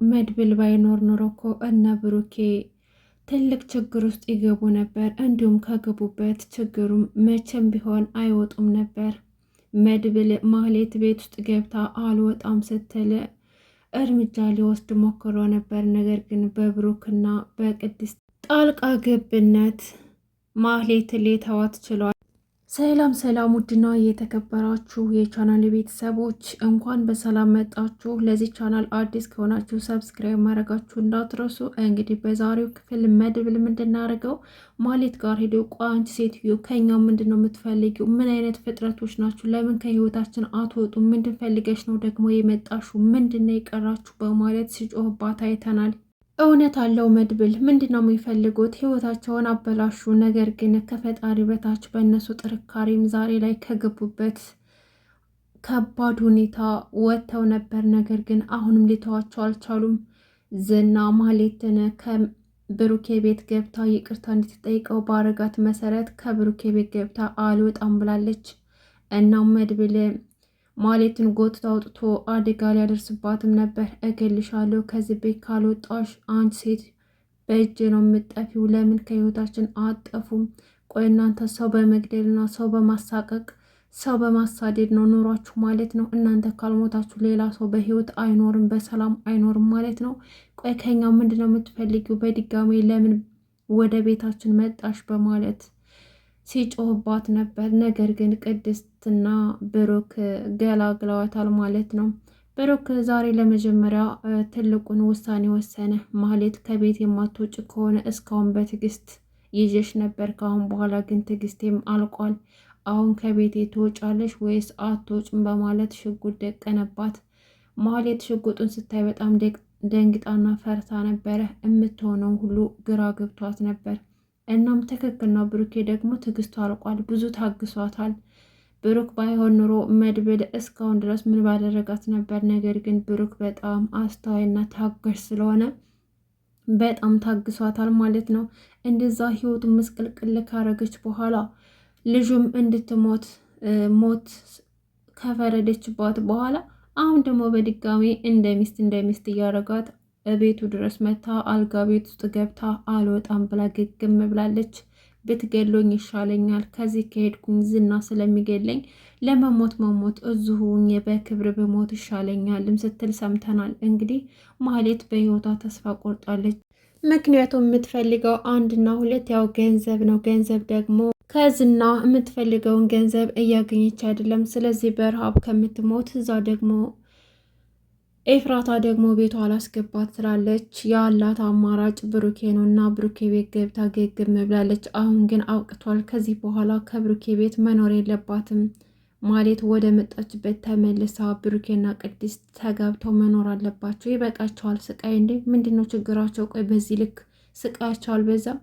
መድብል ባይኖር ኖሮ እኮ እነ ብሩኬ ትልቅ ችግር ውስጥ ይገቡ ነበር። እንዲሁም ከገቡበት ችግሩም መቼም ቢሆን አይወጡም ነበር። መድብል ማህሌት ቤት ውስጥ ገብታ አልወጣም ስትል እርምጃ ሊወስድ ሞክሮ ነበር። ነገር ግን በብሩክና በቅድስት ጣልቃ ገብነት ማህሌት ሊተዋት ችሏል። ሰላም ሰላም! ውድና የተከበራችሁ የቻናል ቤተሰቦች እንኳን በሰላም መጣችሁ። ለዚህ ቻናል አዲስ ከሆናችሁ ሰብስክራይብ ማድረጋችሁ እንዳትረሱ። እንግዲህ በዛሬው ክፍል መድብል ምንድናደርገው ማህሌት ጋር ሄዶ ቆይ አንቺ ሴትዮ ከኛ ምንድን ነው የምትፈልጊው? ምን አይነት ፍጥረቶች ናችሁ? ለምን ከህይወታችን አትወጡም? ምንድን ፈልገሽ ነው ደግሞ የመጣችሁ? ምንድን ነው የቀራችሁ? በማለት ሲጮህባት አይተናል። እውነት አለው መድብል። ምንድን ነው የሚፈልጉት? ህይወታቸውን አበላሹ። ነገር ግን ከፈጣሪ በታች በእነሱ ጥንካሬም ዛሬ ላይ ከገቡበት ከባድ ሁኔታ ወጥተው ነበር። ነገር ግን አሁንም ሊተዋቸው አልቻሉም። ዝና ማህሌትን ከብሩኬ ቤት ገብታ ይቅርታ እንድትጠይቀው ባረጋት መሰረት ከብሩኬ ቤት ገብታ አልወጣም ብላለች። እናም መድብል ማህሌትን ጎትቶ አውጥቶ አደጋ ሊያደርስባትም ነበር። እገልሻለሁ፣ ከዚህ ቤት ካልወጣሽ አንቺ ሴት በእጅ ነው የምጠፊው። ለምን ከህይወታችን አጠፉም? ቆይ እናንተ ሰው በመግደልና ሰው በማሳቀቅ ሰው በማሳደድ ነው ኑሯችሁ ማለት ነው? እናንተ ካልሞታችሁ ሌላ ሰው በህይወት አይኖርም፣ በሰላም አይኖርም ማለት ነው? ቆይ ከኛው ምንድን ነው የምትፈልጊው? በድጋሚ ለምን ወደ ቤታችን መጣሽ? በማለት ሲጮህባት ነበር። ነገር ግን ቅድስትና ብሩክ ገላግለዋታል ማለት ነው። ብሩክ ዛሬ ለመጀመሪያ ትልቁን ውሳኔ ወሰነ። ማህሌት ከቤት የማትወጭ ከሆነ እስካሁን በትዕግስት ይዤሽ ነበር፣ ከአሁን በኋላ ግን ትዕግስቴም አልቋል። አሁን ከቤቴ ትወጫለሽ ወይስ አትወጭም? በማለት ሽጉጥ ደቀነባት። ማህሌት ሽጉጡን ስታይ በጣም ደንግጣና ፈርታ ነበረ። የምትሆነው ሁሉ ግራ ገብቷት ነበር። እናም ትክክል ነው። ብሩኬ ደግሞ ትዕግስቱ አልቋል። ብዙ ታግሷታል። ብሩክ ባይሆን ኑሮ መድብል እስካሁን ድረስ ምን ባደረጋት ነበር? ነገር ግን ብሩክ በጣም አስተዋይና ታጋሽ ስለሆነ በጣም ታግሷታል ማለት ነው። እንደዛ ህይወቱን ምስቅልቅል ካረገች በኋላ ልጁም እንድትሞት ሞት ከፈረደችባት በኋላ አሁን ደግሞ በድጋሚ እንደ ሚስት እያረጋት ቤቱ ድረስ መታ አልጋ ቤት ውስጥ ገብታ አልወጣም ብላ ግግም ብላለች። ብትገሎኝ ይሻለኛል፣ ከዚህ ከሄድኩኝ ዝና ስለሚገለኝ ለመሞት እዚሁኝ በክብር በሞት ይሻለኛልም ስትል ሰምተናል። እንግዲህ ማህሌት በህይወቷ ተስፋ ቆርጣለች። ምክንያቱም የምትፈልገው አንድና ሁለት ያው ገንዘብ ነው። ገንዘብ ደግሞ ከዝና የምትፈልገውን ገንዘብ እያገኘች አይደለም። ስለዚህ በረሃብ ከምትሞት እዛ ደግሞ ኤፍራታ ደግሞ ቤቷ አላስገባት ትላለች። ያላት አማራጭ ብሩኬ ነው እና ብሩኬ ቤት ገብታ ግግም ብላለች። አሁን ግን አውቅቷል። ከዚህ በኋላ ከብሩኬ ቤት መኖር የለባትም። ማህሌት ወደ መጣችበት ተመልሳ ብሩኬና ቅድስት ተጋብተው መኖር አለባቸው። ይበቃቸዋል። ስቃይ እንዴ! ምንድነው ችግራቸው? ቆይ በዚህ ልክ ስቃያቸው አልበዛም?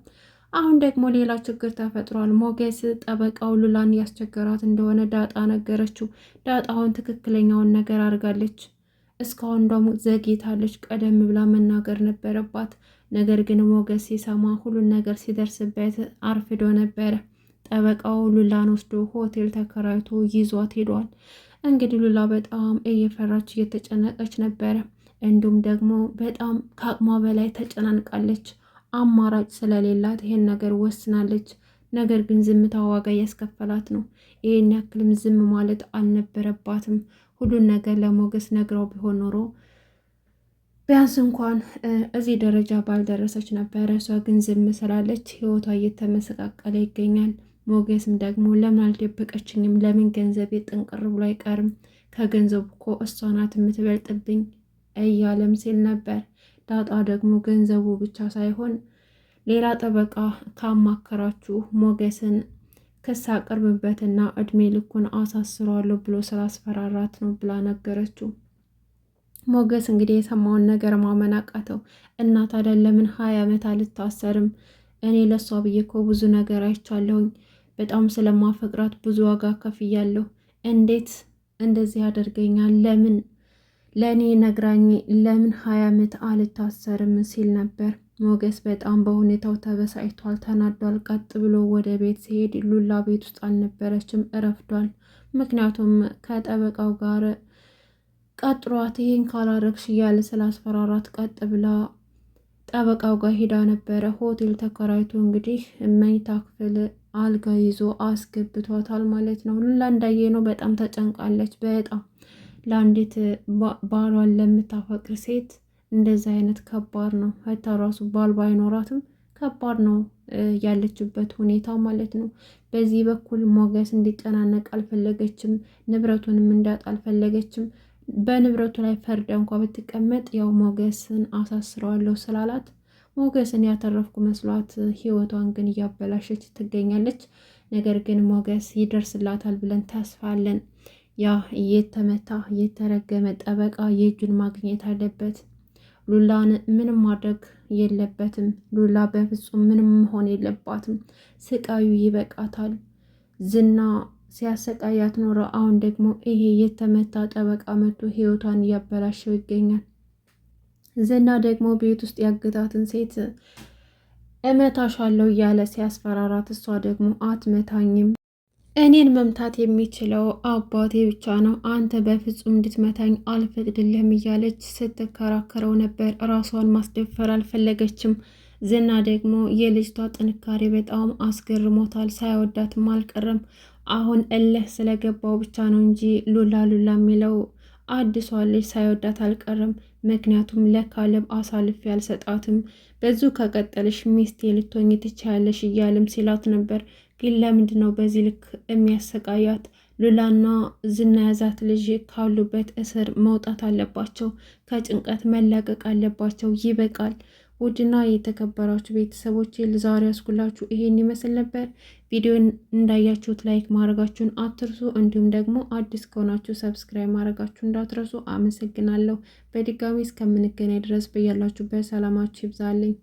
አሁን ደግሞ ሌላ ችግር ተፈጥሯል። ሞገስ ጠበቃው ሉላን ያስቸገራት እንደሆነ ዳጣ ነገረችው። ዳጣ አሁን ትክክለኛውን ነገር አድርጋለች። እስካሁን ደግሞ ዘግይታለች። ቀደም ብላ መናገር ነበረባት። ነገር ግን ሞገስ ሲሰማ ሁሉን ነገር ሲደርስበት አርፍዶ ነበረ። ጠበቃው ሉላን ወስዶ ሆቴል ተከራይቶ ይዟት ሄዷል። እንግዲህ ሉላ በጣም እየፈራች እየተጨነቀች ነበረ። እንዲሁም ደግሞ በጣም ከአቅሟ በላይ ተጨናንቃለች። አማራጭ ስለሌላት ይሄን ነገር ወስናለች። ነገር ግን ዝምታ ዋጋ እያስከፈላት ነው። ይሄን ያክልም ዝም ማለት አልነበረባትም። ሁሉን ነገር ለሞገስ ነግረው ቢሆን ኖሮ ቢያንስ እንኳን እዚህ ደረጃ ባልደረሰች ነበረ። እሷ ግን ዝም ስላለች ህይወቷ እየተመሰቃቀለ ይገኛል። ሞገስም ደግሞ ለምን አልደበቀችኝም? ለምን ገንዘቤ ጥንቅር ብሎ አይቀርም? ከገንዘቡ እኮ እሷ ናት የምትበልጥብኝ እያለም ሲል ነበር። ዳጣ ደግሞ ገንዘቡ ብቻ ሳይሆን ሌላ ጠበቃ ካማከራችሁ ሞገስን ክስ አቅርብበትና እድሜ ልኩን አሳስረዋለሁ ብሎ ስላስፈራራት ነው ብላ ነገረችው። ሞገስ እንግዲህ የሰማውን ነገር ማመን አቃተው። እና ታዲያ ለምን 20 ዓመት አልታሰርም? እኔ ለሷ ብዬ እኮ ብዙ ነገር አይቻለሁኝ። በጣም ስለማፈቅራት ብዙ ዋጋ ከፍያለሁ። እንዴት እንደዚህ ያደርገኛል? ለምን ለእኔ ነግራኝ ለምን 20 ዓመት አልታሰርም ሲል ነበር። ሞገስ በጣም በሁኔታው ተበሳጭቷል፣ ተናዷል። ቀጥ ብሎ ወደ ቤት ሲሄድ ሉላ ቤት ውስጥ አልነበረችም፣ እረፍዷል። ምክንያቱም ከጠበቃው ጋር ቀጥሯት ይህን ካላረግሽ እያለ ስላስፈራራት ቀጥ ብላ ጠበቃው ጋር ሄዳ ነበረ። ሆቴል ተከራይቶ እንግዲህ መኝታ ክፍል አልጋ ይዞ አስገብቷታል ማለት ነው። ሉላ እንዳየ ነው በጣም ተጨንቃለች። በጣም ለአንዲት ባሏን ለምታፈቅር ሴት እንደዚህ አይነት ከባድ ነው። ሀታ ራሱ ባል ባይኖራትም ከባድ ነው ያለችበት ሁኔታ ማለት ነው። በዚህ በኩል ሞገስ እንዲጨናነቅ አልፈለገችም። ንብረቱንም እንዳጣ አልፈለገችም። በንብረቱ ላይ ፈርዳ እንኳ ብትቀመጥ ያው ሞገስን አሳስረዋለሁ ስላላት ሞገስን ያተረፍኩ መስሏት ህይወቷን ግን እያበላሸች ትገኛለች። ነገር ግን ሞገስ ይደርስላታል ብለን ተስፋ አለን። ያ የተመታ የተረገመ ጠበቃ የእጁን ማግኘት አለበት። ሉላን ምንም ማድረግ የለበትም። ሉላ በፍጹም ምንም መሆን የለባትም። ስቃዩ ይበቃታል። ዝና ሲያሰቃያት ኖረ። አሁን ደግሞ ይሄ የተመታ ጠበቃ መጥቶ ህይወቷን እያበላሸው ይገኛል። ዝና ደግሞ ቤት ውስጥ ያገታትን ሴት እመታሻለሁ እያለ ሲያስፈራራት፣ እሷ ደግሞ አትመታኝም፣ እኔን መምታት የሚችለው አባቴ ብቻ ነው፣ አንተ በፍጹም እንድትመታኝ አልፈቅድልህም እያለች ስትከራከረው ነበር። ራሷን ማስደፈር አልፈለገችም። ዝና ደግሞ የልጅቷ ጥንካሬ በጣም አስገርሞታል። ሳይወዳትም አልቀረም። አሁን እልህ ስለገባው ብቻ ነው እንጂ ሉላ ሉላ የሚለው አዲሷን ልጅ ሳይወዳት አልቀረም። ምክንያቱም ለካለብ አሳልፌ አልሰጣትም፣ በዙ ከቀጠልሽ ሚስቴ ልትሆኚ ትችያለሽ እያለም ሲላት ነበር። ግን ለምንድን ነው በዚህ ልክ የሚያሰቃያት? ሉላና ዝና ያዛት ልጅ ካሉበት እስር መውጣት አለባቸው። ከጭንቀት መላቀቅ አለባቸው። ይበቃል። ውድና የተከበራችሁ ቤተሰቦች ለዛሬ ያስኩላችሁ ይሄን ይመስል ነበር። ቪዲዮን እንዳያችሁት ላይክ ማድረጋችሁን አትርሱ። እንዲሁም ደግሞ አዲስ ከሆናችሁ ሰብስክራይብ ማድረጋችሁ እንዳትረሱ። አመሰግናለሁ። በድጋሚ እስከምንገናኝ ድረስ በያላችሁበት ሰላማችሁ ይብዛልኝ።